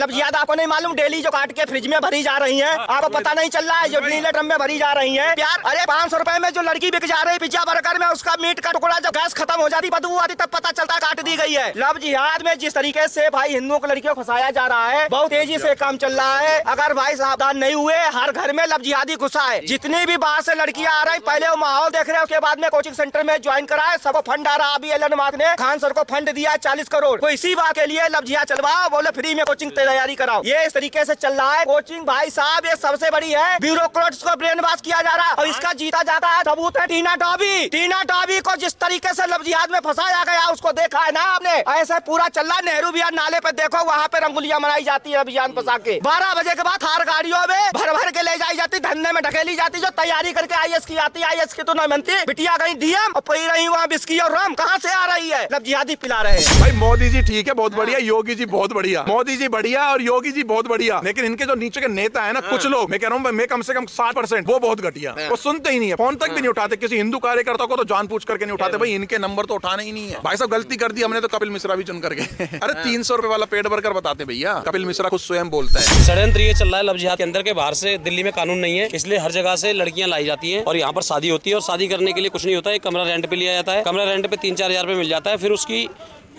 लब जिहाद आपको नहीं मालूम, डेली जो काट के फ्रिज में भरी जा रही है, आपको पता नहीं चल रहा है, जो नीले ड्रम में भरी जा रही है प्यार। अरे 500 रुपए में जो लड़की बिक जा रही पिज्जा बर्गर में, उसका मीट का टुकड़ा जब गैस खत्म हो जाती, बदबू आती, तब पता चलता काट दी गई है। लब जिहाद में जिस तरीके से भाई हिंदुओं को लड़कियों को फंसाया जा रहा है, बहुत तेजी से काम चल रहा है। अगर भाई सावधान नहीं हुए, हर घर में लब जिहादी घुसा है। जितनी भी बाहर से लड़कियां आ रही, पहले वो माहौल देख रहे हैं, उसके बाद में कोचिंग सेंटर में ज्वाइन कराए, सबको फंड आ रहा। अभी एलन मार्क ने खान सर को फंड दिया 40 करोड़, तो इसी बात के लिए लब जिहाद चलवाओ, बोले फ्री में कोचिंग तैयारी कराओ। ये इस तरीके से चल रहा है कोचिंग। भाई साहब ये सबसे बड़ी है, ब्यूरोक्रेट्स को ब्रेन वॉश किया जा रहा है, और इसका जीता जाता है सबूत है टीना टॉबी। टीना टॉबी को जिस तरीके से लब जिहाद में फंसाया गया, उसको देखा है ना आपने, ऐसा पूरा चल रहा है। नेहरू बिहार नाले पे देखो, वहाँ पे रंगोलियां मनाई जाती है अभियान फंसा के। 12 बजे के बाद थार गाड़ियों में भर भर के ले जाई जाती, धंधे में ढकेली जाती, जो तैयारी करके IAS की आती है। IAS की तो नहीं बनती, बिटिया गई DM और पी रही वहाँ बिस्की और रम, कहाँ से आ रही है? लब जिहादी पिला रहे हैं। भाई मोदी जी ठीक है, बहुत बढ़िया, योगी जी बहुत बढ़िया, मोदी जी बढ़िया और योगी जी बहुत बढ़िया, लेकिन इनके जो नीचे के नेता है ना, कुछ लोग, मैं कह रहा हूँ, मैं कम से कम 60% वो बहुत घटिया, वो सुनते ही नहीं है, फोन तक भी नहीं उठाते। किसी हिंदू कार्यकर्ता को तो जान पूछ करके नहीं उठाते, भाई इनके नंबर तो उठाने ही नहीं है। भाई साहब गलती कर दी हमने तो कपिल मिश्रा भी चुन करके। अरे 300 रुपए वाला पेट भरकर बताते भैया, कपिल मिश्रा खुद स्वयं बोलता है। षड्यंत्र ये चल रहा है लब जिहाद के अंदर के, बाहर से दिल्ली में कानून नहीं है, इसलिए हर जगह से लड़कियां लाई जाती हैं और यहाँ पर शादी होती है। और शादी करने के लिए कुछ नहीं होता है, एक कमरा रेंट पे लिया जाता है, कमरा रेंट पे 3-4 हजार रुपए मिल जाता है, फिर उसकी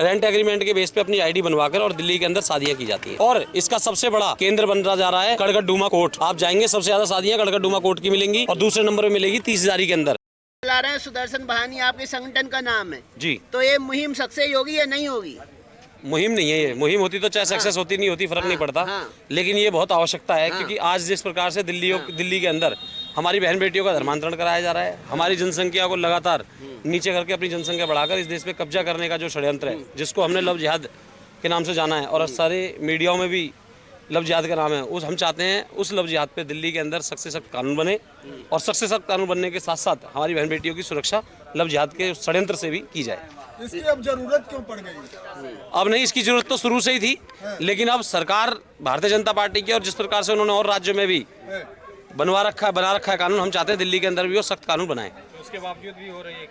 रेंट एग्रीमेंट के बेस पे अपनी ID बनवाकर और दिल्ली के अंदर शादियां की जाती हैं। और इसका सबसे बड़ा केंद्र बन रहा जा रहा है कड़गड़डूमा कोर्ट। आप जाएंगे, सबसे ज्यादा शादियां कड़गड़डूमा कोर्ट की मिलेंगी और दूसरे नंबर पे मिलेगी 30,000 के अंदर। चला रहे हैं सुदर्शन बहानी, आपके संगठन का नाम है जी, तो ये मुहिम सक्सेस होगी या नहीं होगी? मुहिम नहीं है ये, मुहिम होती तो चाहे सक्सेस होती नहीं होती फर्क नहीं पड़ता, लेकिन ये बहुत आवश्यकता है क्योंकि आज जिस प्रकार से दिल्ली के अंदर हमारी बहन बेटियों का धर्मांतरण कराया जा रहा है, हमारी जनसंख्या को लगातार नीचे करके अपनी जनसंख्या बढ़ाकर इस देश पे कब्जा करने का जो षड्यंत्र है, जिसको हमने लब जिहाद के नाम से जाना है और सारे मीडियाओं में भी लब जिहाद का नाम है, उस हम चाहते हैं उस लब जिहाद पे दिल्ली के अंदर सख्त से सख्त कानून बने और सख्त से सख्त कानून बनने के साथ साथ हमारी बहन बेटियों की सुरक्षा लब जिहाद के षड्यंत्र से भी की जाए। इसकी अब जरूरत क्यों पड़ गई? अब नहीं, इसकी जरूरत तो शुरू से ही थी, लेकिन अब सरकार भारतीय जनता पार्टी की और जिस प्रकार से उन्होंने और राज्यों में भी बना रखा है कानून, हम चाहते हैं दिल्ली के अंदर भी वो सख्त कानून बनाए। उसके बावजूद भी हो रही है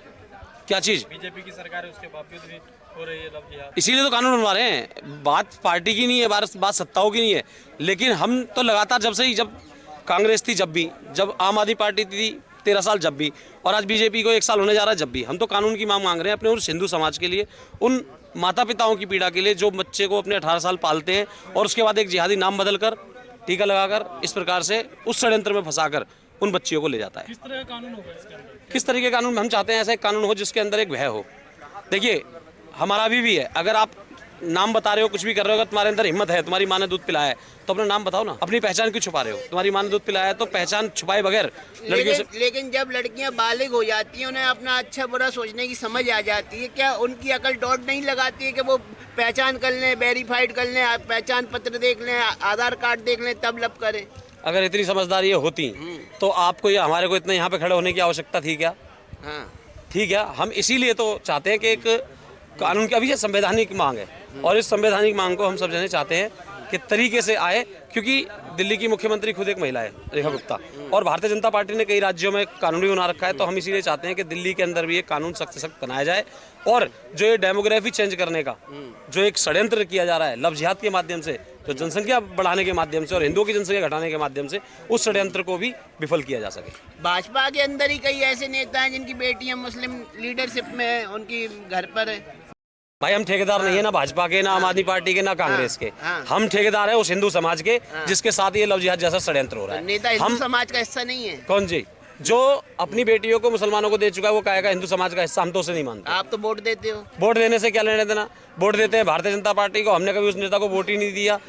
क्या चीज? बीजेपी की सरकार है, उसके बावजूद भी हो रही है लब जिहाद। इसीलिए तो कानून बनवा रहे हैं। बात पार्टी की नहीं है, बात सत्ताओं की नहीं है, लेकिन हम तो लगातार जब कांग्रेस थी, जब आम आदमी पार्टी थी 13 साल, जब भी, और आज बीजेपी को 1 साल होने जा रहा है, जब भी हम तो कानून की मांग रहे हैं अपने उस हिंदू समाज के लिए, उन माता पिताओं की पीड़ा के लिए जो बच्चे को अपने 18 साल पालते हैं और उसके बाद एक जिहादी नाम बदलकर टीका लगाकर इस प्रकार से उस षड्यंत्र में फंसाकर उन बच्चियों को ले जाता है। किस तरह का कानून होगा इसके अंदर? किस तरीके का कानून? हम चाहते हैं ऐसा एक कानून हो जिसके अंदर एक भय हो। देखिए हमारा भी है, अगर आप नाम बता रहे हो, कुछ भी कर रहे हो, अगर तुम्हारे अंदर हिम्मत है, तुम्हारी माँ ने दूध पिलाया है तो अपना नाम बताओ ना, अपनी पहचान क्यों छुपा रहे हो? तुम्हारी माँ ने दूध पिलाया है तो पहचान छुपाए बगैर लड़कियों से। लेकिन जब लड़कियां बालिग हो जाती हैं, उन्हें अपना अच्छा बुरा सोचने की समझ आ जाती है, क्या उनकी अकल डॉट नहीं लगाती है कि वो पहचान कर लें, वेरीफाइड कर लें, पहचान पत्र देख लें, आधार कार्ड देख लें, तब लब करें? अगर इतनी समझदारी होती तो आपको या हमारे को इतना यहाँ पे खड़े होने की आवश्यकता थी क्या? हाँ, ठीक है, हम इसीलिए तो चाहते हैं कि एक कानून की अभी ये संवैधानिक मांग है और इस संवैधानिक मांग को हम सब जने चाहते हैं कि तरीके से आए, क्योंकि दिल्ली की मुख्यमंत्री खुद एक महिला है, रेखा गुप्ता, और भारतीय जनता पार्टी ने कई राज्यों में कानून भी बना रखा है, तो हम इसीलिए चाहते हैं कि दिल्ली के अंदर भी एक कानून सख्त से सख्त बनाया जाए और जो ये डेमोग्राफी चेंज करने का जो एक षड्यंत्र किया जा रहा है लब जिहाद के माध्यम से, जो जनसंख्या बढ़ाने के माध्यम से और हिंदुओं की जनसंख्या घटाने के माध्यम से, उस षड्यंत्र को भी विफल किया जा सके। भाजपा के अंदर ही कई ऐसे नेता हैं जिनकी बेटियां मुस्लिम लीडरशिप में है, उनकी घर पर है। भाई हम ठेकेदार नहीं है ना भाजपा के, ना आम आदमी पार्टी के, ना कांग्रेस के, हम ठेकेदार है उस हिंदू समाज के जिसके साथ ये लब जिहाद जैसा षड्यंत्र हो रहा है। नेता हिंदू समाज का हिस्सा नहीं है? कौन जी? जो अपनी बेटियों को मुसलमानों को दे चुका है वो कहेगा हिंदू समाज का हिस्सा, हम तो उसे नहीं मानते। आप तो वोट देते हो। वोट देने से क्या लेने देना? वोट देते हैं भारतीय जनता पार्टी को, हमने कभी उस नेता को वोट ही नहीं दिया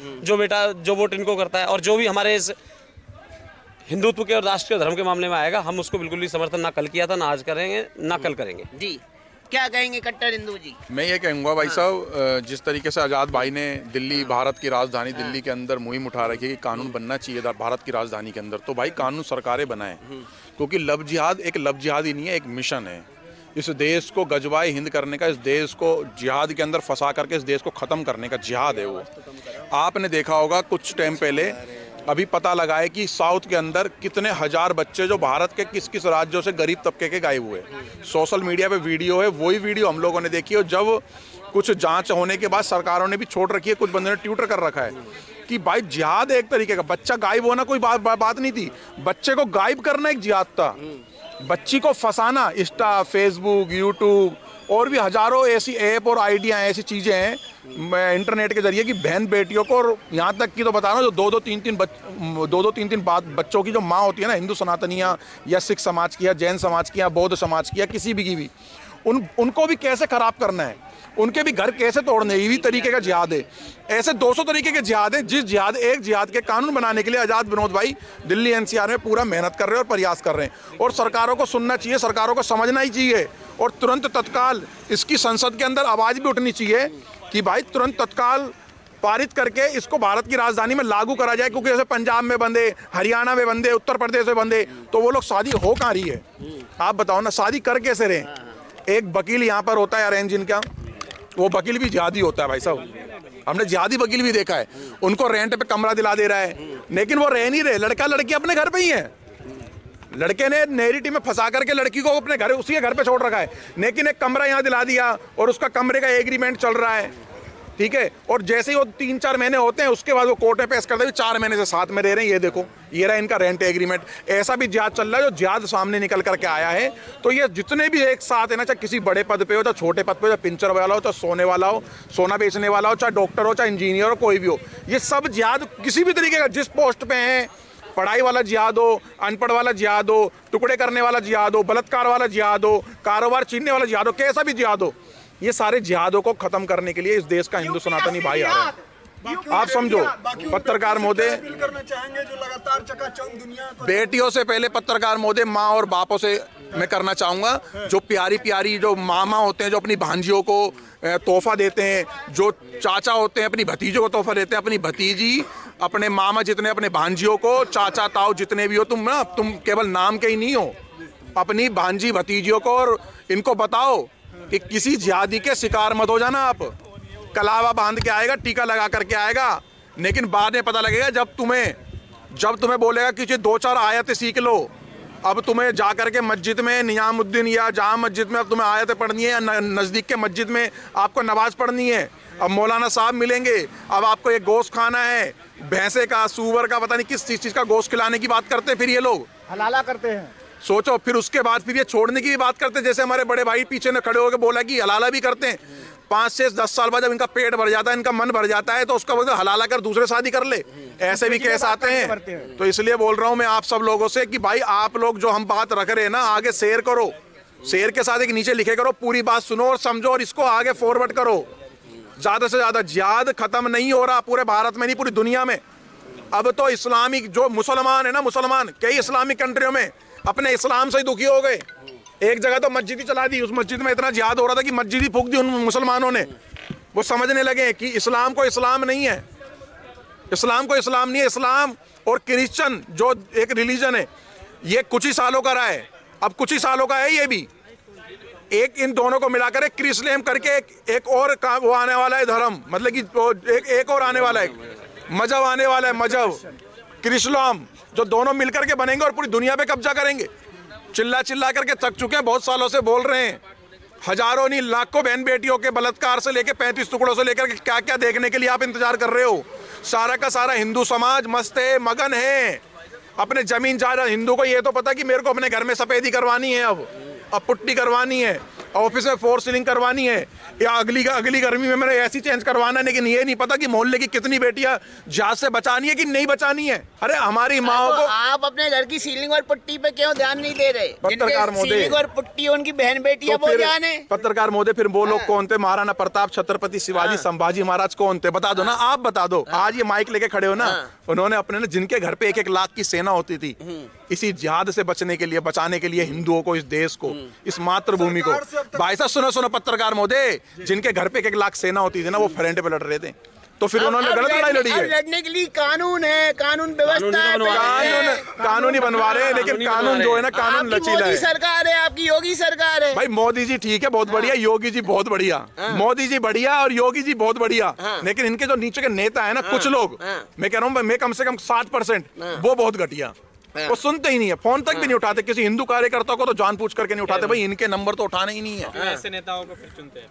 जो वोट इनको करता है। और जो भी हमारे इस हिंदुत्व के और राष्ट्रीय धर्म के मामले में आएगा, हम उसको बिल्कुल भी समर्थन ना कल किया था, ना आज करेंगे, ना कल करेंगे। जी, क्या कहेंगे कट्टर हिंदू जी? मैं ये कहूँगा भाई साहब, जिस तरीके से आज़ाद भाई ने दिल्ली, भारत की राजधानी दिल्ली के अंदर मुहिम उठा रखी है कि कानून बनना चाहिए भारत की राजधानी के अंदर, तो भाई कानून सरकारें बनाएं, क्योंकि लब जिहाद एक लब जिहाद ही नहीं है, एक मिशन है। इस देश को गजवाए हिंद करने का, इस देश को जिहाद के अंदर फंसा करके इस देश को ख़त्म करने का जिहाद है वो। आपने देखा होगा कुछ टाइम पहले अभी पता लगा है कि साउथ के अंदर कितने हजार बच्चे जो भारत के किस किस राज्यों से गरीब तबके के गायब हुए। सोशल मीडिया पे वीडियो है, वही वीडियो हम लोगों ने देखी है। और जब कुछ जांच होने के बाद सरकारों ने भी छोड़ रखी है, कुछ बंदों ने ट्विटर कर रखा है कि भाई जिहाद एक तरीके का, बच्चा गायब होना कोई बात नहीं थी, बच्चे को गायब करना एक जिहाद था। बच्ची को फंसाना, इंस्टा, फेसबुक, यूट्यूब और भी हजारों ऐसी ऐप और आइडिया ऐसी चीज़ें हैं इंटरनेट के जरिए कि बहन बेटियों को, और यहाँ तक कि तो बता रहा हूँ, जो दो दो तीन तीन बच्चों की जो माँ होती है ना, हिंदू सनातनियाँ या सिख समाज की या जैन समाज की या बौद्ध समाज की या किसी भी की भी, उनको भी कैसे खराब करना है, उनके भी घर कैसे तोड़ने, ये भी तरीके का जिहाद है। ऐसे 200 तरीके के जिहाद हैं। जिस एक जिहाद के कानून बनाने के लिए आज़ाद विनोद भाई दिल्ली एनसीआर में पूरा मेहनत कर रहे हैं और प्रयास कर रहे हैं, और सरकारों को सुनना चाहिए, सरकारों को समझना ही चाहिए, और तुरंत तत्काल इसकी संसद के अंदर आवाज़ भी उठनी चाहिए कि भाई तुरंत तत्काल पारित करके इसको भारत की राजधानी में लागू करा जाए। क्योंकि जैसे पंजाब में बंदे, हरियाणा में बंदे, उत्तर प्रदेश में बंदे, तो वो लोग शादी हो कहाँ रही है? आप बताओ ना, शादी कर कैसे रहे? एक वकील यहाँ पर होता है अरेंज इनका, वो वकील भी जिहादी होता है भाई साहब, हमने जिहादी वकील भी देखा है। उनको रेंट पे कमरा दिला दे रहा है, लेकिन वो रह नहीं रहे, लड़का लड़की अपने घर पे ही है। लड़के ने नैरेटिव में फंसा करके लड़की को अपने घर, उसी के घर पे छोड़ रखा है, लेकिन एक कमरा यहाँ दिला दिया और उसका कमरे का एग्रीमेंट चल रहा है, ठीक है। और जैसे ही वो 3-4 महीने होते हैं, उसके बाद वो कोर्ट में पेश करते हैं 4 महीने से साथ में रह रहे हैं, ये देखो, ये रहा इनका रेंट एग्रीमेंट। ऐसा भी जिहाद चल रहा है, जो जिहाद सामने निकल करके आया है। तो ये जितने भी एक साथ है ना, चाहे किसी बड़े पद पे हो, चाहे छोटे पद पे, चाहे पिंचर वाला हो, चाहे सोने वाला हो, सोना बेचने वाला हो, चाहे डॉक्टर हो, चाहे इंजीनियर हो, कोई भी हो, ये सब जिहाद किसी भी तरीके का, जिस पोस्ट पे है, पढ़ाई वाला जिहाद हो, अनपढ़ वाला जिहाद हो, टुकड़े करने वाला जिहाद हो, बलात्कार वाला जिहाद हो, कारोबार छीनने वाला जिहाद हो, कैसा भी जिहाद हो, ये सारे जिहादों को खत्म करने के लिए इस देश का हिंदू सनातनी भाई आ रहे हैं। आप समझो, पत्रकार महोदय करना चाहेंगे जो लगातार चकाचौंध दुनिया को, बेटियों से पहले पत्रकार महोदय माँ और बापों से मैं करना चाहूँगा, जो प्यारी प्यारी जो मामा होते हैं, जो अपनी भांजियों को तोहफा देते हैं, जो चाचा होते हैं अपनी भतीजों को तोहफा देते हैं, अपनी भतीजी, अपने मामा जितने अपने भांजियों को, चाचा ताऊ जितने भी हो, तुम केवल नाम के ही नहीं हो, अपनी भांजी भतीजियों को, और इनको बताओ कि किसी जिहादी के शिकार मत हो जाना। आप कलावा बांध के आएगा, टीका लगा करके आएगा, लेकिन बाद में पता लगेगा जब तुम्हें बोलेगा कि 2-4 आयतें सीख लो। अब तुम्हें जा करके मस्जिद में नियामुद्दीन या जामा मस्जिद में अब तुम्हें आयतें पढ़नी है, या नज़दीक के मस्जिद में आपको नमाज पढ़नी है। अब मौलाना साहब मिलेंगे, अब आपको एक गोश्त खाना है, भैंसे का, सूअर का, पता नहीं किस चीज़ का गोश्त खिलाने की बात करते हैं, फिर ये लोग हलाला करते हैं। सोचो, फिर उसके बाद फिर ये छोड़ने की भी बात करते हैं। जैसे हमारे बड़े भाई पीछे ने खड़े होकर बोला कि हलाला भी करते हैं। 5 से 10 साल बाद जब इनका पेट भर जाता है, इनका मन भर जाता है, तो उसका मतलब हलाला कर दूसरे शादी कर ले, ऐसे भी केस आते हैं। तो इसलिए बोल रहा हूँ मैं आप सब लोगों से कि भाई आप लोग जो हम बात रख रहे हैं ना, आगे शेयर करो, शेयर के साथ एक नीचे लिखे करो, पूरी बात सुनो और समझो, और इसको आगे फॉरवर्ड करो। ज़्यादा से ज़्यादा जिहाद खत्म नहीं हो रहा पूरे भारत में नहीं, पूरी दुनिया में। अब तो इस्लामिक जो मुसलमान है ना, मुसलमान कई इस्लामिक कंट्रियों में अपने इस्लाम से ही दुखी हो गए। एक जगह तो मस्जिद ही चला दी, उस मस्जिद में इतना जिहाद हो रहा था कि मस्जिद ही फूंक दी उन मुसलमानों ने। वो समझने लगे कि इस्लाम को इस्लाम नहीं है, इस्लाम को इस्लाम नहीं है। इस्लाम और क्रिश्चियन जो एक रिलीजन है, ये कुछ ही सालों का रहा है, अब कुछ ही सालों का है ये भी। एक इन दोनों को मिलाकर एक क्रिस्लेम करके एक और वो आने वाला है धर्म, मतलब कि एक और आने वाला है मजहब, आने वाला है मजहब क्रिस्लाम, जो दोनों मिलकर के बनेंगे और पूरी दुनिया पे कब्जा करेंगे। चिल्ला चिल्ला करके थक चुके हैं, बहुत सालों से बोल रहे हैं, हजारों नहीं लाखों बहन बेटियों के बलात्कार से लेकर 35 टुकड़ों से लेकर के क्या क्या देखने के लिए आप इंतजार कर रहे हो। सारा का सारा हिंदू समाज मस्त है, मगन है अपने जमीन जायदाद। हिंदू को ये तो पता कि मेरे को अपने घर में सफेदी करवानी है, अब पुट्टी करवानी है, ऑफिस में 4 सीलिंग करवानी है, या अगली गर्मी में मैंने ऐसी चेंज करवाना है, लेकिन ये नहीं पता कि मोहल्ले की कितनी बेटियां जहाज से बचानी है कि नहीं बचानी है। अरे हमारी माओ को आप अपने घर की सीलिंग और पुट्टी पे क्यों ध्यान नहीं दे रहे? पत्रकार महोदय, सीलिंग और पुट्टी उनकी बहन बेटियां वो ध्यान है। पत्रकार महोदय, फिर वो लोग कौन थे? महाराणा प्रताप, छत्रपति शिवाजी, संभाजी महाराज कौन थे? बता दो ना, आप बता दो। आज ये माइक लेके खड़े हो ना, उन्होंने अपने ना जिनके घर पे 1-1 लाख की सेना होती थी, इसी जिहाद से बचने के लिए, बचाने के लिए हिंदुओं को, इस देश को, इस मातृभूमि को। भाई साहब सुनो पत्रकार महोदय, जिनके घर पे 1-1 लाख सेना होती थी ना, वो फ्रंट पे लड़ रहे थे, तो फिर उन्होंने गलत लड़ाई लड़ी है। लड़ने के लिए कानून है, कानून व्यवस्था है, कानून ही बनवा रहे हैं, लेकिन कानून जो है ना, कानून लचीला है। मोदी सरकार है आपकी, योगी सरकार है। भाई मोदी जी ठीक है, बहुत बढ़िया, योगी जी बहुत बढ़िया, मोदी जी बढ़िया और योगी जी बहुत बढ़िया, लेकिन इनके जो नीचे के नेता है ना, कुछ लोग, मैं कह रहा हूँ, मैं कम से कम 60% वो बहुत घटिया, वो सुनते ही नहीं है, फोन तक भी नहीं उठाते। किसी हिंदू कार्यकर्ता को तो जान पूछ करके नहीं उठाते। भाई इनके नंबर तो उठाने ही नहीं है। ऐसे नेताओं को फिर चुनते हैं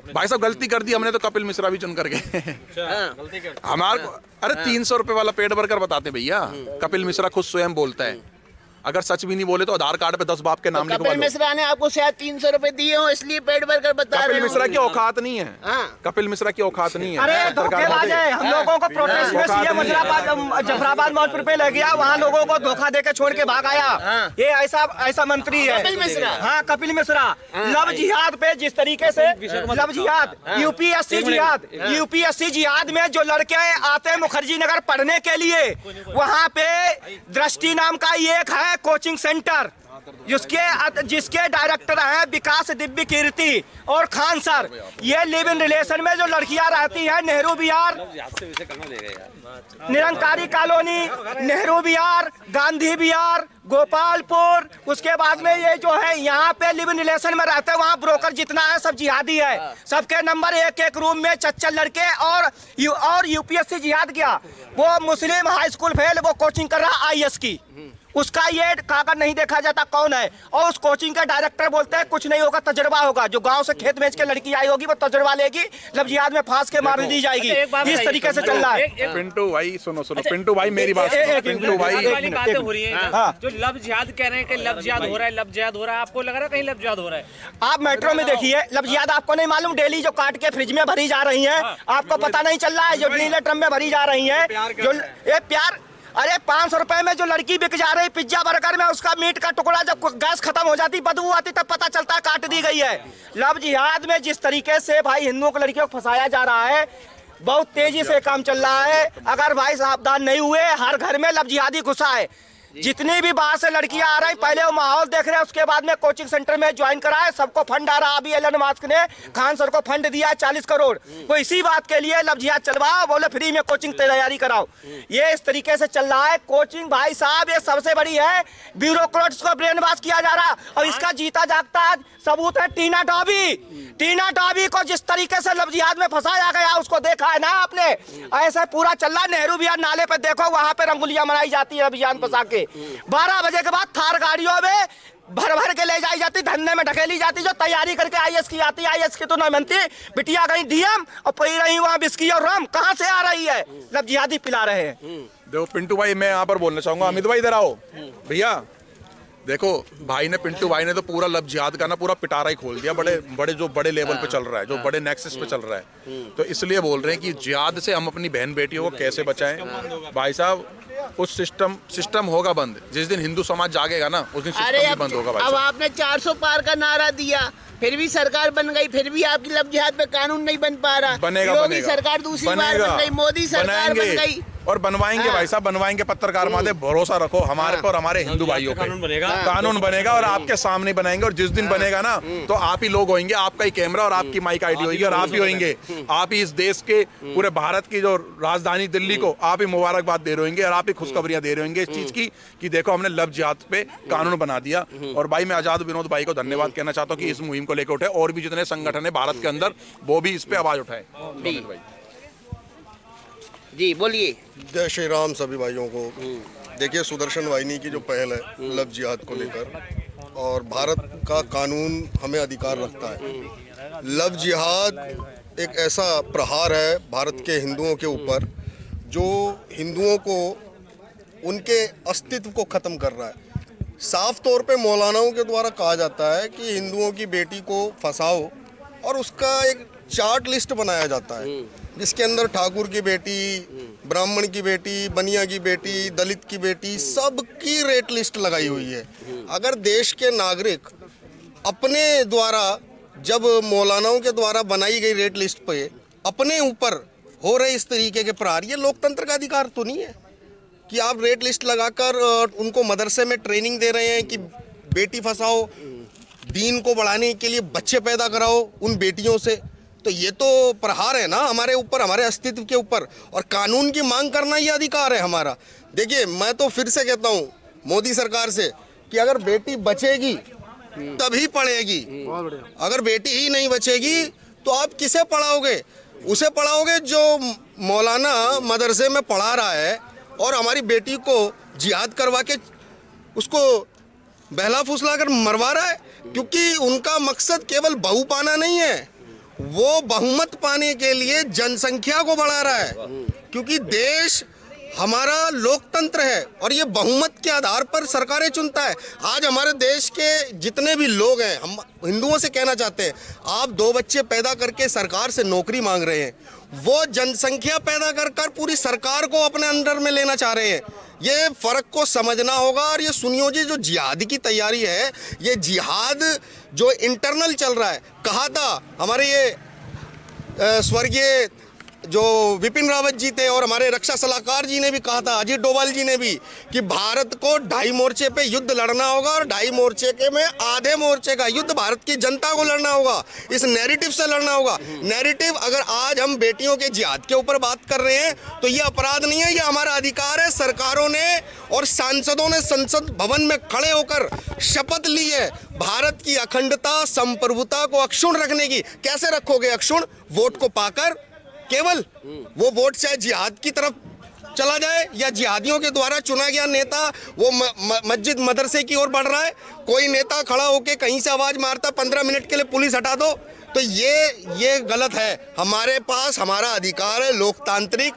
भाई साहब गलती कर दी हमने तो कपिल मिश्रा भी चुन करके गलती कर हमारे को अरे 300 रुपए वाला पेट भरकर बताते भैया कपिल मिश्रा खुद स्वयं बोलता है अगर सच भी नहीं बोले तो आधार कार्ड पे 10 बाप के नाम लिखवा कपिल दो। मिश्रा ने आपको शायद 300 रुपए दिए हो इसलिए पेट भर कर बता रहे कपिल हो। मिश्रा की औकात नहीं है हाँ। कपिल मिश्रा की औकात नहीं है अरे सरकार धोखेबाज है हम लोगों को प्रोटेस्ट में सीएम मुजफ्फराबाद जफराबाद मौजपुर पे ले गया वहाँ लोगों को धोखा देके छोड़ के भाग आया ये ऐसा मंत्री है कपिल मिश्रा। हाँ कपिल मिश्रा लव जिहाद पे जिस तरीके से लव जिहाद यूपीएससी जिहाद में जो लड़के आते हैं मुखर्जी नगर पढ़ने के लिए वहाँ पे दृष्टि नाम का एक है कोचिंग सेंटर जिसके डायरेक्टर हैं विकास दिव्य कीर्ति और खान सर। ये लिव इन रिलेशन में जो लड़कियां रहती हैं नेहरू विहार निरंकारी कॉलोनी नेहरू विहार गांधी विहार गोपालपुर उसके बाद में ये जो है यहाँ पे लिव इन रिलेशन में रहते हैं वहाँ ब्रोकर जितना है सब जिहादी है सबके नंबर एक रूम में चच्चल लड़के और यूपीएससी जिहाद किया वो मुस्लिम हाई स्कूल फेल वो कोचिंग कर रहा आईएएस की उसका ये कागज नहीं देखा जाता कौन है और उस कोचिंग का डायरेक्टर बोलते हैं कुछ नहीं होगा तजुर्बा होगा जो गांव से खेत बेच के लड़की आई होगी वो तजुर्बा लेगी लव जिहाद में फांस के मार दी जाएगी इस तरीके से चल रहा है। पिंटू भाई सुनो पिंटू भाई मेरी बात सुनो पिंटू भाई वाली बातें हो रही हैं जो लव जिहाद कह रहे हैं कि लव जिहाद हो रहा है आपको लग रहा है कहीं लव जिहाद हो रहा है। आप मेट्रो में देखिए लव जिहाद आपको नहीं मालूम डेली जो काट के फ्रिज में भरी जा रही है आपको पता नहीं चल रहा है जो नीले ड्रम में भरी जा रही है जो ये प्यार अरे 500 रुपए में जो लड़की बिक जा रही पिज्जा बर्गर में उसका मीट का टुकड़ा जब गैस खत्म हो जाती बदबू आती तब पता चलता है काट दी गई है। लव जिहाद में जिस तरीके से भाई हिंदुओं को लड़कियों को फंसाया जा रहा है बहुत तेजी से काम चल रहा है। अगर भाई सावधान नहीं हुए हर घर में लव जिहादी घुसा है जितनी भी बाहर से लड़कियां आ रही पहले वो माहौल देख रहे हैं उसके बाद में कोचिंग सेंटर में ज्वाइन कराए सबको फंड आ रहा अभी एलन मस्क ने खान सर को फंड दिया 40 करोड़ वो इसी बात के लिए लव जिहाद चलवाओ बोले फ्री में कोचिंग तैयारी कराओ ये इस तरीके से चल रहा है। कोचिंग भाई साहब ये सबसे बड़ी है ब्यूरोक्रेट्स को ब्रेन वॉश किया जा रहा और इसका जीता जागता सबूत है टीना टॉबी को जिस तरीके से लव जिहाद में फंसाया गया उसको देखा है ना आपने ऐसा पूरा चल रहा नेहरू विहार नाले पे देखो वहां पे रंगोलियां मनाई जाती है अभियान फंसा के 12 बजे के बाद थार गाड़ियों में भर के ले जाई जाती धंधे में ढकेली जाती जो तैयारी करके आईएएस की आती आईएएस की तो नहीं बनती बिटिया गई डीएम और पी रही वहाँ बिस्की और रम कहाँ से आ रही है लव जिहादी पिला रहे हैं। देखो पिंटू भाई मैं यहाँ पर बोलना चाहूंगा अमित भाई इधर आओ भैया देखो भाई ने पिंटू भाई ने तो पूरा लव जिहाद का ना पूरा पिटारा ही खोल दिया बड़े लेवल पे चल रहा है जो बड़े नेक्सस पे चल रहा है तो इसलिए बोल रहे हैं कि जिहाद से हम अपनी बहन बेटियों को कैसे बचाएं। भाई साहब उस सिस्टम होगा बंद जिस दिन हिंदू समाज जागेगा ना उस दिन सिस्टम भी बंद होगा। अब आपने 400 पार का नारा दिया फिर भी सरकार बन गई फिर भी आपकी लव जिहाद पे कानून नहीं बन पा रहा योगी सरकार दूसरी बार बन गई मोदी सरकार बन गई और बनवाएंगे भाई साहब बनवाएंगे पत्रकार मादे भरोसा रखो हमारे पर और हमारे हिंदू भाइयों पे कानून बनेगा और आपके सामने बनाएंगे और जिस दिन बनेगा ना तो आप ही लोग होंगे आपका ही कैमरा और आपकी माइक आईडी होगी और आप ही होंगे आप ही इस देश के पूरे भारत की जो राजधानी दिल्ली को आप ही मुबारकबाद दे रहे होंगे और आप ही खुशखबरियां दे रहे होंगे इस चीज की कि देखो हमने लव जिहाद पे कानून बना दिया। और भाई मैं आजाद विनोद भाई को धन्यवाद कहना चाहता हूँ कि इस मुहिम को लेकर उठे और भी जितने संगठन है भारत के अंदर वो भी इस पे आवाज उठाए। जी बोलिए। जय श्री राम सभी भाइयों को। देखिए सुदर्शन वाहिनी की जो पहल है लव जिहाद को लेकर और भारत का कानून हमें अधिकार रखता है। लव जिहाद एक ऐसा प्रहार है भारत के हिंदुओं के ऊपर जो हिंदुओं को उनके अस्तित्व को ख़त्म कर रहा है। साफ तौर पे मौलानाओं के द्वारा कहा जाता है कि हिंदुओं की बेटी को फंसाओ और उसका एक चार्ट लिस्ट बनाया जाता है जिसके अंदर ठाकुर की बेटी, ब्राह्मण की बेटी, बनिया की बेटी, दलित की बेटी सबकी रेट लिस्ट लगाई हुई है। अगर देश के नागरिक अपने द्वारा जब मौलानाओं के द्वारा बनाई गई रेट लिस्ट पे अपने ऊपर हो रहे इस तरीके के प्रहार, ये लोकतंत्र का अधिकार तो नहीं है कि आप रेट लिस्ट लगाकर उनको मदरसे में ट्रेनिंग दे रहे हैं कि बेटी फंसाओ, दीन को बढ़ाने के लिए बच्चे पैदा कराओ उन बेटियों से। तो ये तो प्रहार है ना हमारे ऊपर, हमारे अस्तित्व के ऊपर। और कानून की मांग करना ये अधिकार है हमारा। देखिए मैं तो फिर से कहता हूँ मोदी सरकार से कि अगर बेटी बचेगी तभी पढ़ेगी, अगर बेटी ही नहीं बचेगी तो आप किसे पढ़ाओगे? उसे पढ़ाओगे जो मौलाना मदरसे में पढ़ा रहा है और हमारी बेटी को जिहाद करवा के उसको बहला फुसला कर मरवा रहा है, क्योंकि उनका मकसद केवल बहू पाना नहीं है, वो बहुमत पाने के लिए जनसंख्या को बढ़ा रहा है, क्योंकि देश हमारा लोकतंत्र है और ये बहुमत के आधार पर सरकारें चुनता है। आज हमारे देश के जितने भी लोग हैं, हम हिंदुओं से कहना चाहते हैं, आप 2 बच्चे पैदा करके सरकार से नौकरी मांग रहे हैं, वो जनसंख्या पैदा कर पूरी सरकार को अपने अंडर में लेना चाह रहे हैं। ये फर्क को समझना होगा। और ये सुनियो जी, जो जिहाद की तैयारी है, ये जिहाद जो इंटरनल चल रहा है, कहा था हमारे ये स्वर्गीय जो विपिन रावत जी थे और हमारे रक्षा सलाहकार जी ने भी कहा था, अजीत डोभाल जी ने भी, कि भारत को 2.5 मोर्चे पे युद्ध लड़ना होगा और 2.5 मोर्चे के में आधे मोर्चे का युद्ध भारत की जनता को लड़ना होगा, इस नैरेटिव से लड़ना होगा। नैरेटिव, अगर आज हम बेटियों के जिहाद के ऊपर बात कर रहे हैं तो ये अपराध नहीं है, ये हमारा अधिकार है। सरकारों ने और सांसदों ने संसद भवन में खड़े होकर शपथ ली है भारत की अखंडता संप्रभुता को अक्षुण्ण रखने की। कैसे रखोगे अक्षुण्ण? वोट को पाकर। केवल वो वोट चाहे जिहाद की तरफ चला जाए या जिहादियों के द्वारा चुना गया नेता वो मस्जिद मदरसे की ओर बढ़ रहा है, कोई नेता खड़ा होके कहीं से आवाज मारता 15 मिनट के लिए पुलिस हटा दो, तो ये गलत है। हमारे पास हमारा अधिकार है लोकतांत्रिक,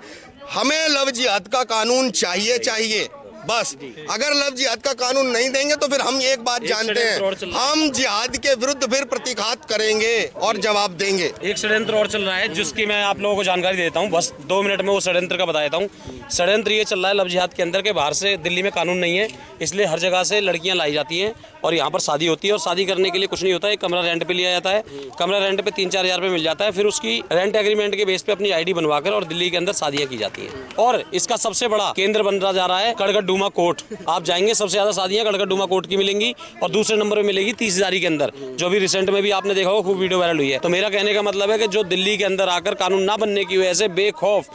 हमें लव जिहाद का कानून चाहिए बस। अगर लव जिहाद का कानून नहीं देंगे तो फिर हम एक बात जानते हैं, हम जिहाद के विरुद्ध फिर प्रतिघात करेंगे और जवाब देंगे। एक षड्यंत्र और चल रहा है जिसकी मैं आप लोगों को जानकारी देता हूं, बस 2 मिनट में वो षड्यंत्र का बता देता हूं। षड्यंत्र ये चल रहा है लव जिहाद के अंदर के बाहर से दिल्ली में कानून नहीं है, इसलिए हर जगह से लड़कियां लाई जाती हैं और यहाँ पर शादी होती है। और शादी करने के लिए कुछ नहीं होता है, एक कमरा रेंट पे लिया जाता है, कमरा रेंट पे 3-4 हज़ार रुपये मिल जाता है, फिर उसकी रेंट एग्रीमेंट के बेस पे अपनी ID बनवाकर और दिल्ली के अंदर शादियां की जाती हैं। और इसका सबसे बड़ा केंद्र बन रहा जा रहा है कड़गड़डूमा कोर्ट। आप जाएंगे, सबसे ज्यादा शादियां कड़गड़डूमा कोर्ट की मिलेंगी और दूसरे नंबर में मिलेगी 30,000 के अंदर, जो भी रिसेंट में भी आपने देखा होगा, खूब वीडियो वायरल हुई है। तो मेरा कहने का मतलब है कि जो दिल्ली के अंदर आकर कानून ना बनने की वजह से बेखौफ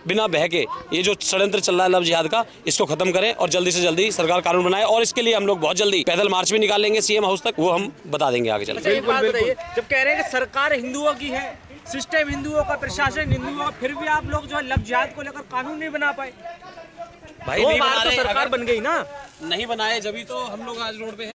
बिना बहके ये जो षड्यंत्र चल रहा है लव जिहाद का, इसको खत्म करें और जल्दी से जल्दी सरकार कानून बनाए। और इसके लिए हम लोग बहुत जल्दी पैदल मार्च भी निकालेंगे CM हाउस तक, वो हम बता देंगे आगे चल। जब कह रहे हैं कि सरकार हिंदुओं की है, सिस्टम हिंदुओं का, प्रशासन हिंदुओं का, फिर भी आप लोग जो है लव जिहाद को लेकर कानून नहीं बना पाए। भाई नहीं बना रहे, सरकार बन गई ना, नहीं बनाए जब ही तो हम लोग आज रोड पे हैं।